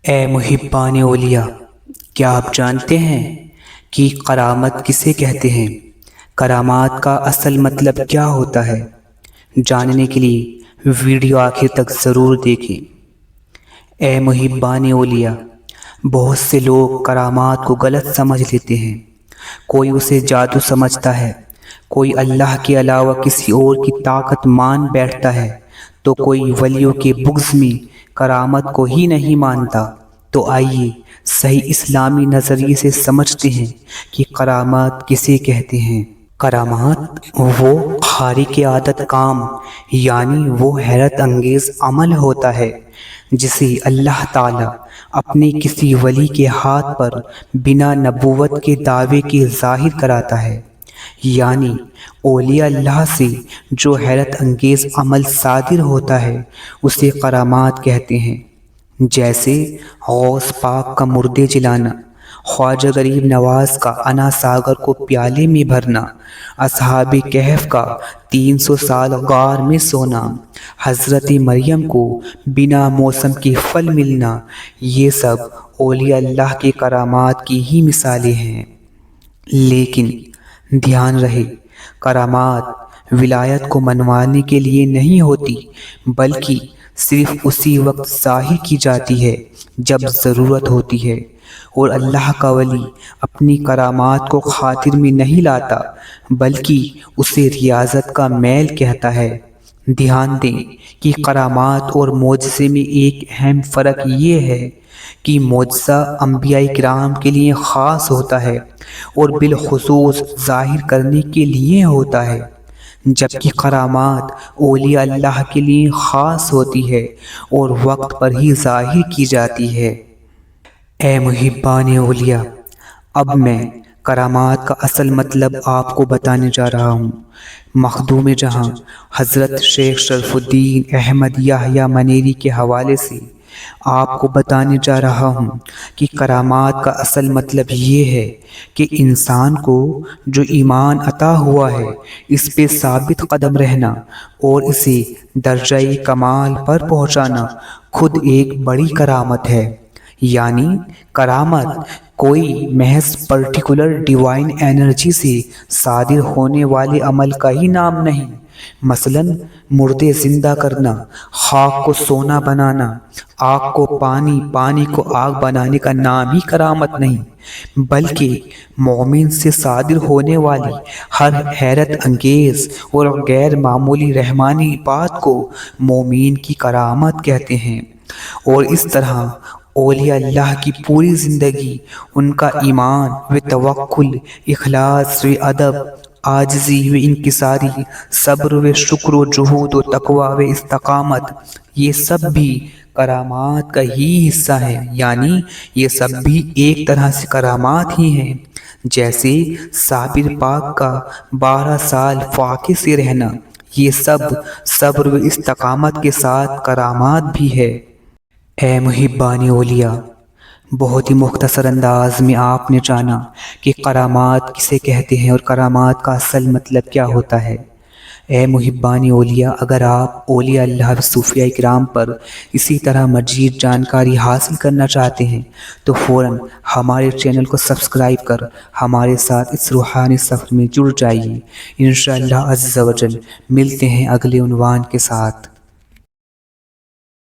اے محبان اولیاء، کیا آپ جانتے ہیں کہ کرامت کسے کہتے ہیں؟ کرامات کا اصل مطلب کیا ہوتا ہے؟ جاننے کے لیے ویڈیو آخر تک ضرور دیکھیں۔ اے محبان اولیاء، بہت سے لوگ کرامات کو غلط سمجھ لیتے ہیں۔ کوئی اسے جادو سمجھتا ہے، کوئی اللہ کے علاوہ کسی اور کی طاقت مان بیٹھتا ہے، تو کوئی ولیوں کے بغض میں کرامت کو ہی نہیں مانتا۔ تو آئیے صحیح اسلامی نظریے سے سمجھتے ہیں کہ کرامات کسے کہتے ہیں۔ کرامات وہ خارق عادت کام یعنی وہ حیرت انگیز عمل ہوتا ہے جسے اللہ تعالیٰ اپنے کسی ولی کے ہاتھ پر بنا نبوت کے دعوے کے ظاہر کراتا ہے۔ یعنی اولیاء اللہ سے جو حیرت انگیز عمل صادر ہوتا ہے اسے کرامات کہتے ہیں، جیسے غوث پاک کا مردے جلانا، خواجہ غریب نواز کا انا ساگر کو پیالے میں بھرنا، اصحاب کہف کا 300 سال غار میں سونا، حضرت مریم کو بنا موسم کے پھل ملنا، یہ سب اولیاء اللہ کے کرامات کی ہی مثالیں ہیں۔ لیکن دھیان رہے، کرامات ولایت کو منوانے کے لیے نہیں ہوتی، بلکہ صرف اسی وقت ظاہر کی جاتی ہے جب ضرورت ہوتی ہے، اور اللہ کا ولی اپنی کرامات کو خاطر میں نہیں لاتا بلکہ اسے ریاضت کا میل کہتا ہے۔ دھیان دیں کہ کرامات اور معجزے میں ایک اہم فرق یہ ہے کہ معجزہ انبیاء کرام کے لیے خاص ہوتا ہے اور بالخصوص ظاہر کرنے کے لیے ہوتا ہے، جبکہ کرامات اولیاء اللہ کے لیے خاص ہوتی ہے اور وقت پر ہی ظاہر کی جاتی ہے۔ اے محبان اولیاء، اب میں کرامات کا اصل مطلب آپ کو بتانے جا رہا ہوں۔ مخدوم جہاں حضرت شیخ شرف الدین احمد یحییٰ منیری کے حوالے سے آپ کو بتانے جا رہا ہوں کہ کرامات کا اصل مطلب یہ ہے کہ انسان کو جو ایمان عطا ہوا ہے اس پہ ثابت قدم رہنا اور اسے درجہ کمال پر پہنچانا خود ایک بڑی کرامت ہے۔ یعنی کرامت کوئی محض پرٹیکولر ڈیوائن انرجی سے صادر ہونے والے عمل کا ہی نام نہیں، مثلاً مردے زندہ کرنا، خاک کو سونا بنانا، آگ کو پانی، پانی کو آگ بنانے کا نام ہی کرامت نہیں، بلکہ مومن سے صادر ہونے والی ہر حیرت انگیز اور غیر معمولی رحمانی بات کو مومن کی کرامت کہتے ہیں۔ اور اس طرح اولیاء اللہ کی پوری زندگی ان کا ایمان و توکل، اخلاص و ادب، عاجزی و انکساری، صبر و شکر و جہود و تقوی و استقامت، یہ سب بھی کرامات کا ہی حصہ ہے۔ یعنی یہ سب بھی ایک طرح سے کرامات ہی ہیں، جیسے صابر پاک کا 12 سال فاقے سے رہنا، یہ سب صبر و استقامت کے ساتھ کرامات بھی ہے۔ اے محبان اولیاء، بہت ہی مختصر انداز میں آپ نے جانا کہ کرامات کسے کہتے ہیں اور کرامات کا اصل مطلب کیا ہوتا ہے۔ اے محبان اولیاء، اگر آپ اولیاء اللہ و صوفیاء کرام پر اسی طرح مزید جانکاری حاصل کرنا چاہتے ہیں تو فوراً ہمارے چینل کو سبسکرائب کر ہمارے ساتھ اس روحانی سفر میں جڑ جائیے۔ انشاءاللہ عز و جل ملتے ہیں اگلے عنوان کے ساتھ۔